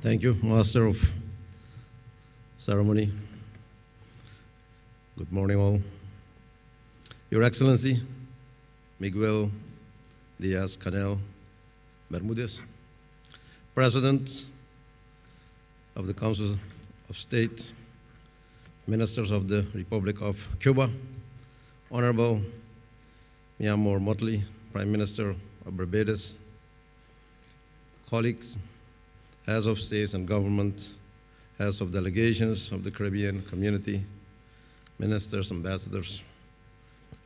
Thank you, Master of Ceremony. Good morning, all. Your Excellency, Miguel Diaz-Canel Bermudez, President of the Council of State, Ministers of the Republic of Cuba, Honorable Miamor Motley, Prime Minister of Barbados, colleagues, heads of states and government, heads of delegations of the Caribbean community, ministers, ambassadors,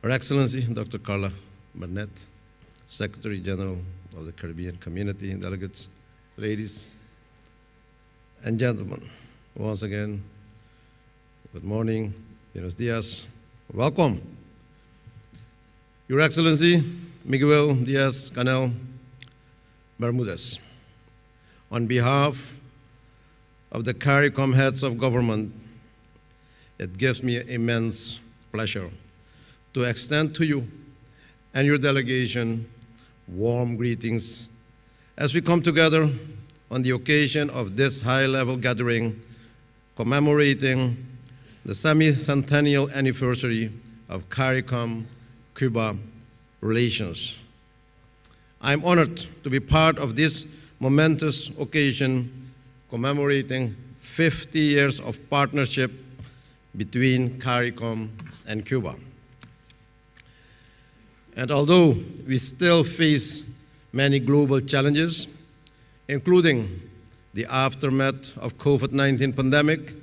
Her Excellency, Dr. Carla Barnett, Secretary General of the Caribbean community, delegates, ladies and gentlemen, once again, good morning, buenos dias, welcome. Your Excellency, Miguel Diaz-Canel Bermudez, on behalf of the CARICOM heads of government, it gives me immense pleasure to extend to you and your delegation warm greetings as we come together on the occasion of this high-level gathering commemorating the semi-centennial anniversary of CARICOM-Cuba relations. I'm honored to be part of this momentous occasion commemorating 50 years of partnership between CARICOM and Cuba. And although we still face many global challenges, including the aftermath of COVID-19 pandemic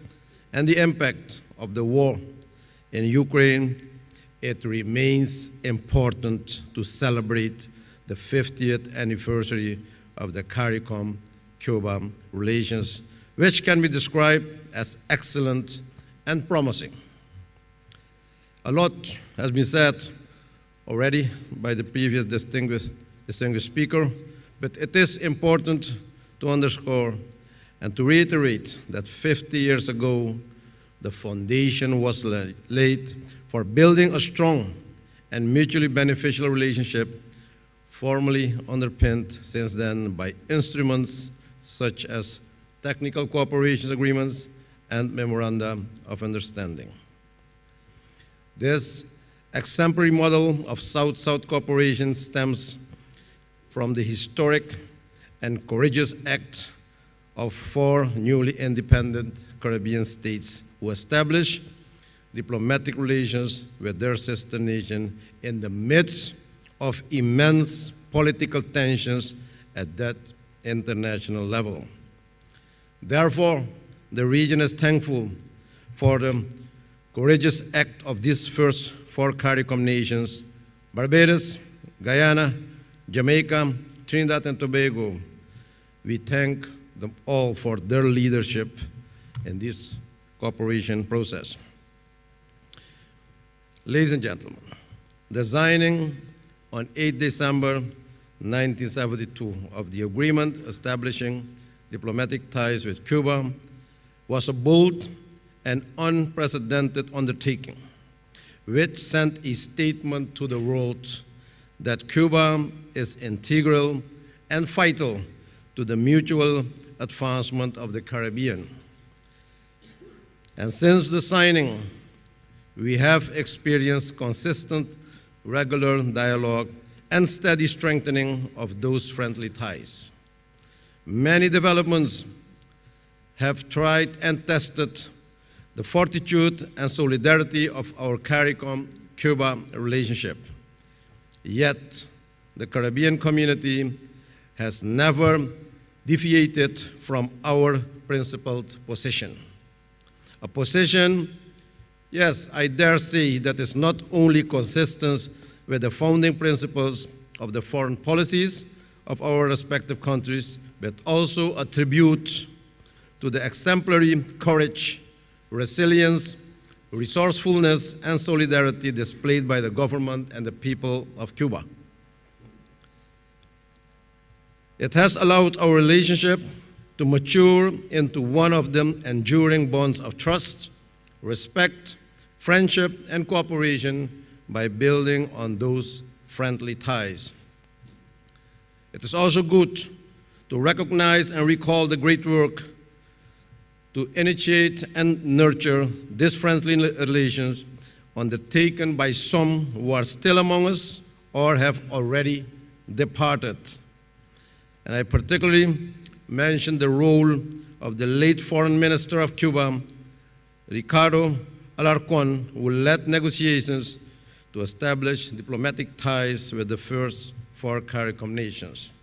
and the impact of the war in Ukraine, it remains important to celebrate the 50th anniversary of the CARICOM-Cuba relations, which can be described as excellent and promising. A lot has been said already by the previous distinguished speaker, but it is important to underscore and to reiterate that 50 years ago, the foundation was laid for building a strong and mutually beneficial relationship, formally underpinned since then by instruments such as technical cooperation agreements and memoranda of understanding. This exemplary model of South-South cooperation stems from the historic and courageous act of 4 newly independent Caribbean states who established diplomatic relations with their sister nation in the midst of immense political tensions at that international level. Therefore, the region is thankful for the courageous act of these first 4 CARICOM nations, Barbados, Guyana, Jamaica, Trinidad and Tobago. We thank them all for their leadership in this cooperation process. Ladies and gentlemen, the signing on 8 December 1972 of the agreement establishing diplomatic ties with Cuba was a bold and unprecedented undertaking, which sent a statement to the world that Cuba is integral and vital to the mutual advancement of the Caribbean. And since the signing, we have experienced consistent, regular dialogue and steady strengthening of those friendly ties. Many developments have tried and tested the fortitude and solidarity of our CARICOM-Cuba relationship. Yet, the Caribbean community has never deviated from our principled position. A position, yes, I dare say, that is not only consistent with the founding principles of the foreign policies of our respective countries, but also a tribute to the exemplary courage, resilience, resourcefulness, and solidarity displayed by the government and the people of Cuba. It has allowed our relationship to mature into one of the enduring bonds of trust, respect, friendship, and cooperation by building on those friendly ties. It is also good to recognize and recall the great work to initiate and nurture these friendly relations undertaken by some who are still among us or have already departed. And I particularly mention the role of the late Foreign Minister of Cuba, Ricardo Alarcón, who led negotiations to establish diplomatic ties with the first four CARICOM nations.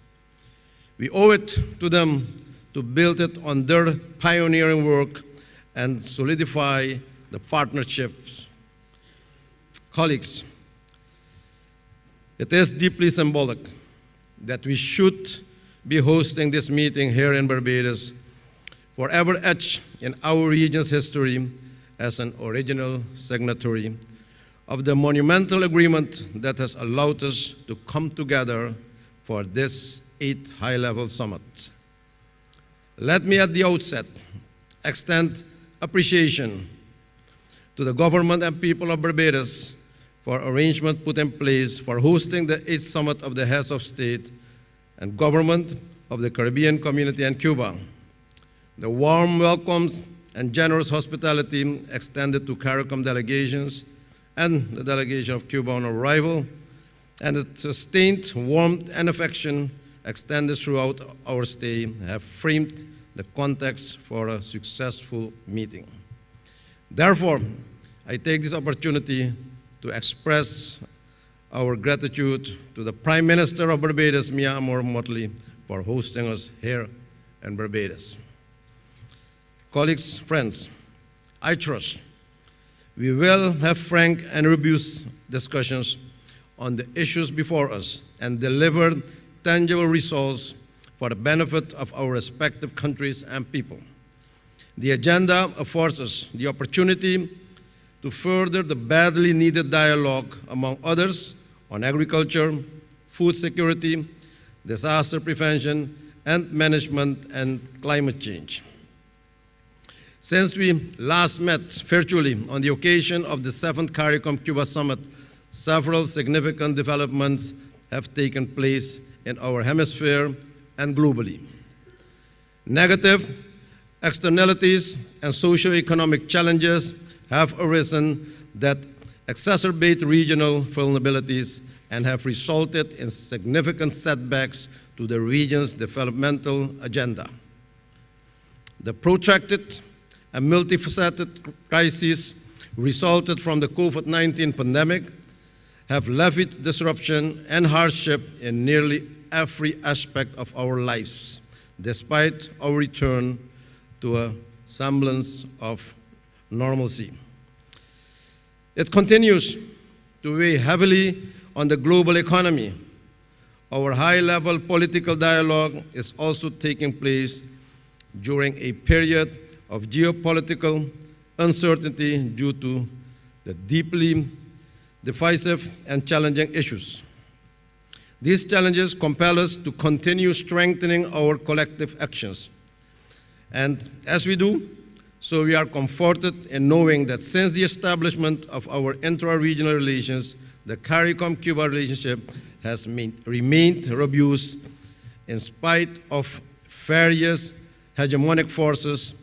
We owe it to them to build it on their pioneering work and solidify the partnerships. Colleagues, it is deeply symbolic that we should be hosting this meeting here in Barbados, forever etched in our region's history as an original signatory of the monumental agreement that has allowed us to come together for this 8th high-level summit. Let me at the outset extend appreciation to the government and people of Barbados for arrangement put in place for hosting the 8th Summit of the Heads of State and Government of the Caribbean Community and Cuba. The warm welcomes and generous hospitality extended to CARICOM delegations and the delegation of Cuba on arrival, and the sustained warmth and affection extended throughout our stay have framed the context for a successful meeting. Therefore, I take this opportunity to express our gratitude to the Prime Minister of Barbados, Mia Amor Motley, for hosting us here in Barbados. Colleagues, friends, I trust we will have frank and robust discussions on the issues before us and deliver tangible results for the benefit of our respective countries and people. The agenda affords us the opportunity to further the badly needed dialogue, among others, on agriculture, food security, disaster prevention and management, and climate change. Since we last met virtually on the occasion of the 7th CARICOM Cuba Summit, several significant developments have taken place in our hemisphere and globally. Negative externalities and socio-economic challenges have arisen that exacerbate regional vulnerabilities and have resulted in significant setbacks to the region's developmental agenda. The protracted and multifaceted crises resulted from the COVID-19 pandemic have levied disruption and hardship in nearly every aspect of our lives, despite our return to a semblance of normalcy. It continues to weigh heavily on the global economy. Our high-level political dialogue is also taking place during a period of geopolitical uncertainty due to the deeply divisive and challenging issues. These challenges compel us to continue strengthening our collective actions. And as we do, so we are comforted in knowing that since the establishment of our intra-regional relations, the CARICOM-Cuba relationship has remained robust in spite of various hegemonic forces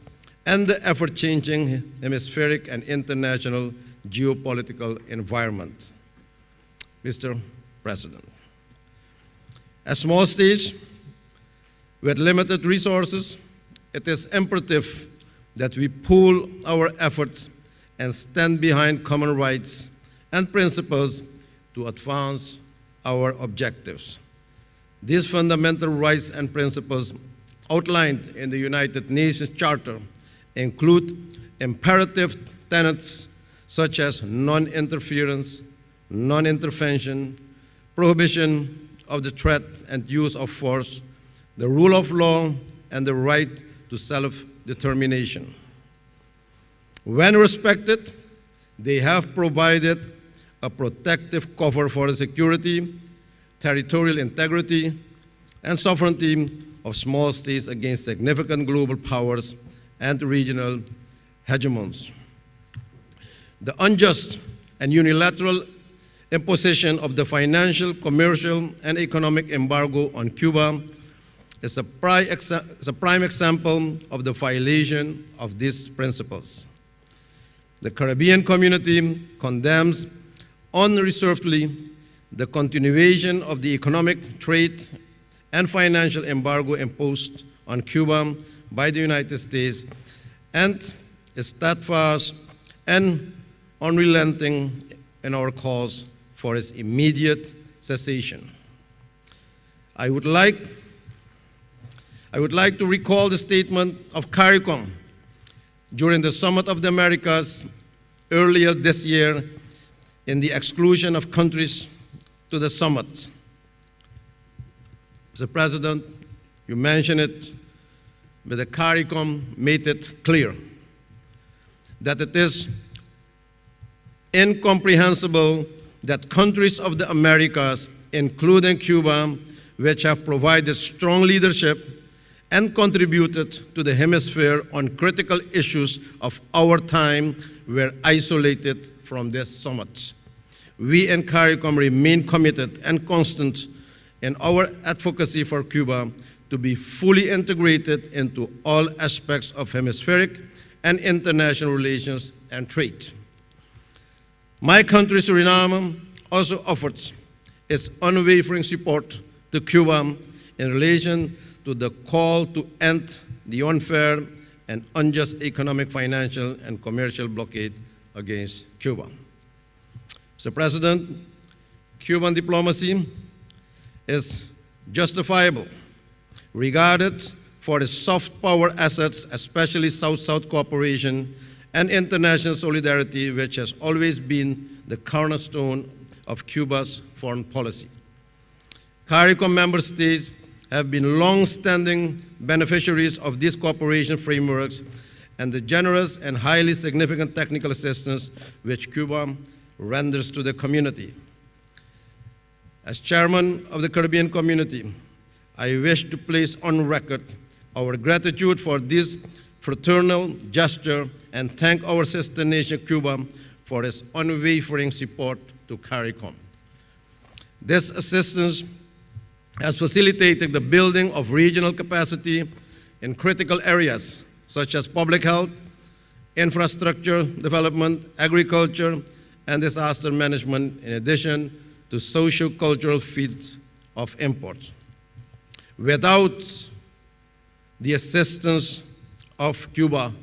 and the ever-changing hemispheric and international geopolitical environment. Mr. President, as small states with limited resources, it is imperative that we pool our efforts and stand behind common rights and principles to advance our objectives. These fundamental rights and principles outlined in the United Nations Charter include imperative tenets such as non-interference, non-intervention, prohibition of the threat and use of force, the rule of law, and the right to self-determination. When respected, they have provided a protective cover for the security, territorial integrity, and sovereignty of small states against significant global powers and regional hegemons. The unjust and unilateral imposition of the financial, commercial, and economic embargo on Cuba is a prime example of the violation of these principles. The Caribbean community condemns unreservedly the continuation of the economic, trade, and financial embargo imposed on Cuba by the United States and is steadfast and unrelenting in our calls for its immediate cessation. I would like to recall the statement of CARICOM during the Summit of the Americas earlier this year in the exclusion of countries to the summit. Mr. President, you mentioned it, but the CARICOM made it clear that it is incomprehensible that countries of the Americas, including Cuba, which have provided strong leadership and contributed to the hemisphere on critical issues of our time, were isolated from this summit. We in CARICOM remain committed and constant in our advocacy for Cuba to be fully integrated into all aspects of hemispheric and international relations and trade. My country, Suriname, also offered its unwavering support to Cuba in relation to the call to end the unfair and unjust economic, financial, and commercial blockade against Cuba. Mr. President, Cuban diplomacy is justifiable, regarded for its soft power assets, especially South-South cooperation and international solidarity, which has always been the cornerstone of Cuba's foreign policy. CARICOM member states have been long-standing beneficiaries of these cooperation frameworks and the generous and highly significant technical assistance which Cuba renders to the community. As chairman of the Caribbean community, I wish to place on record our gratitude for this fraternal gesture and thank our sister nation, Cuba, for its unwavering support to CARICOM. This assistance has facilitated the building of regional capacity in critical areas such as public health, infrastructure development, agriculture, and disaster management, in addition to socio-cultural fields of import. Without the assistance of Cuba,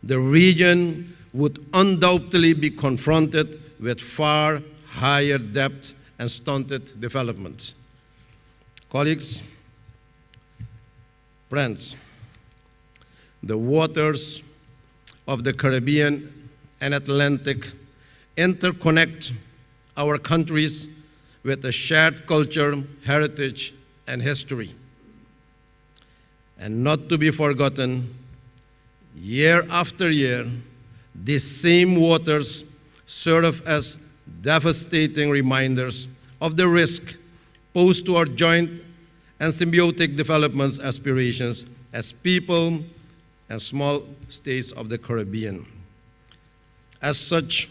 the region would undoubtedly be confronted with far higher debt and stunted development. Colleagues, friends, the waters of the Caribbean and Atlantic interconnect our countries with a shared culture, heritage, and history. And not to be forgotten, year after year, these same waters serve as devastating reminders of the risk posed to our joint and symbiotic development aspirations as people and small states of the Caribbean. As such,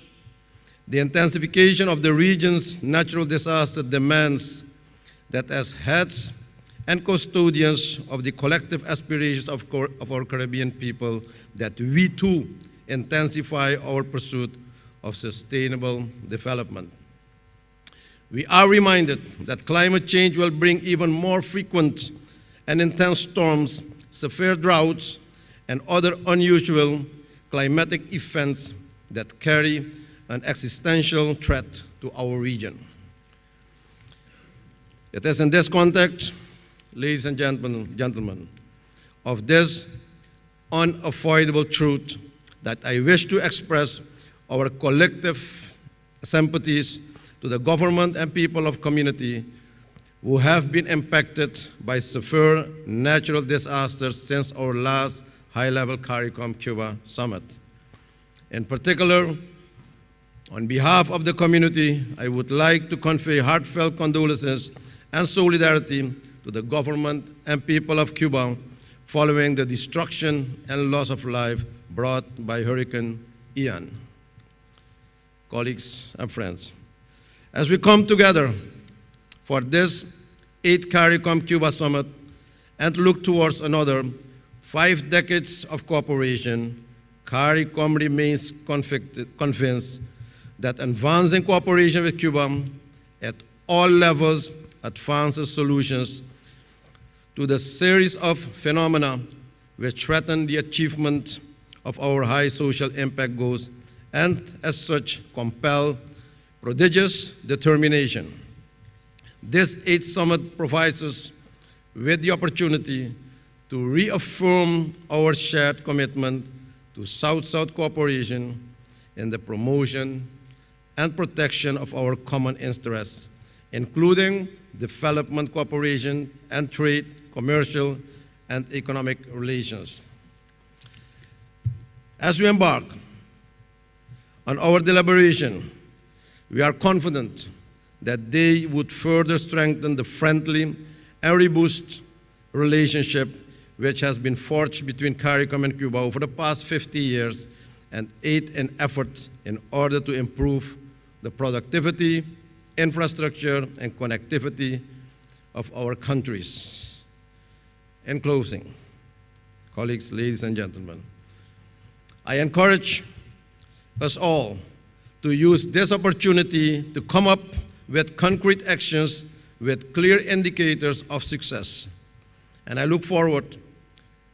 the intensification of the region's natural disaster demands that as heads and custodians of the collective aspirations of our Caribbean people, that we too intensify our pursuit of sustainable development. We are reminded that climate change will bring even more frequent and intense storms, severe droughts, and other unusual climatic events that carry an existential threat to our region. It is in this context, ladies and gentlemen, of this unavoidable truth that I wish to express our collective sympathies to the government and people of community who have been impacted by severe natural disasters since our last high-level CARICOM Cuba summit. In particular, on behalf of the community, I would like to convey heartfelt condolences and solidarity to the government and people of Cuba following the destruction and loss of life brought by Hurricane Ian. Colleagues and friends, as we come together for this 8th CARICOM Cuba Summit, and look towards another 5 decades of cooperation, CARICOM remains convinced that advancing cooperation with Cuba at all levels advances solutions to the series of phenomena which threaten the achievement of our high social impact goals and, as such, compel prodigious determination. This 8th summit provides us with the opportunity to reaffirm our shared commitment to South-South cooperation in the promotion and protection of our common interests, including development cooperation and trade, commercial, and economic relations. As we embark on our deliberation, we are confident that they would further strengthen the friendly and robust relationship which has been forged between CARICOM and Cuba over the past 50 years and aid in efforts in order to improve the productivity, infrastructure, and connectivity of our countries. In closing, colleagues, ladies and gentlemen, I encourage us all to use this opportunity to come up with concrete actions with clear indicators of success. And I look forward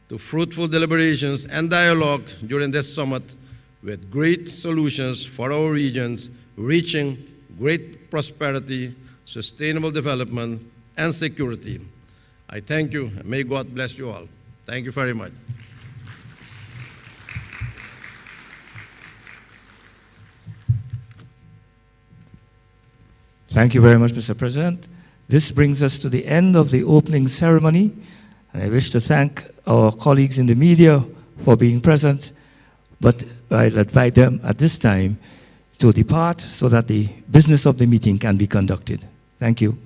to fruitful deliberations and dialogue during this summit with great solutions for our regions, reaching great prosperity, sustainable development, and security. I thank you, and may God bless you all. Thank you very much. Thank you very much, Mr. President. This brings us to the end of the opening ceremony, and I wish to thank our colleagues in the media for being present, but I'll invite them at this time to depart so that the business of the meeting can be conducted. Thank you.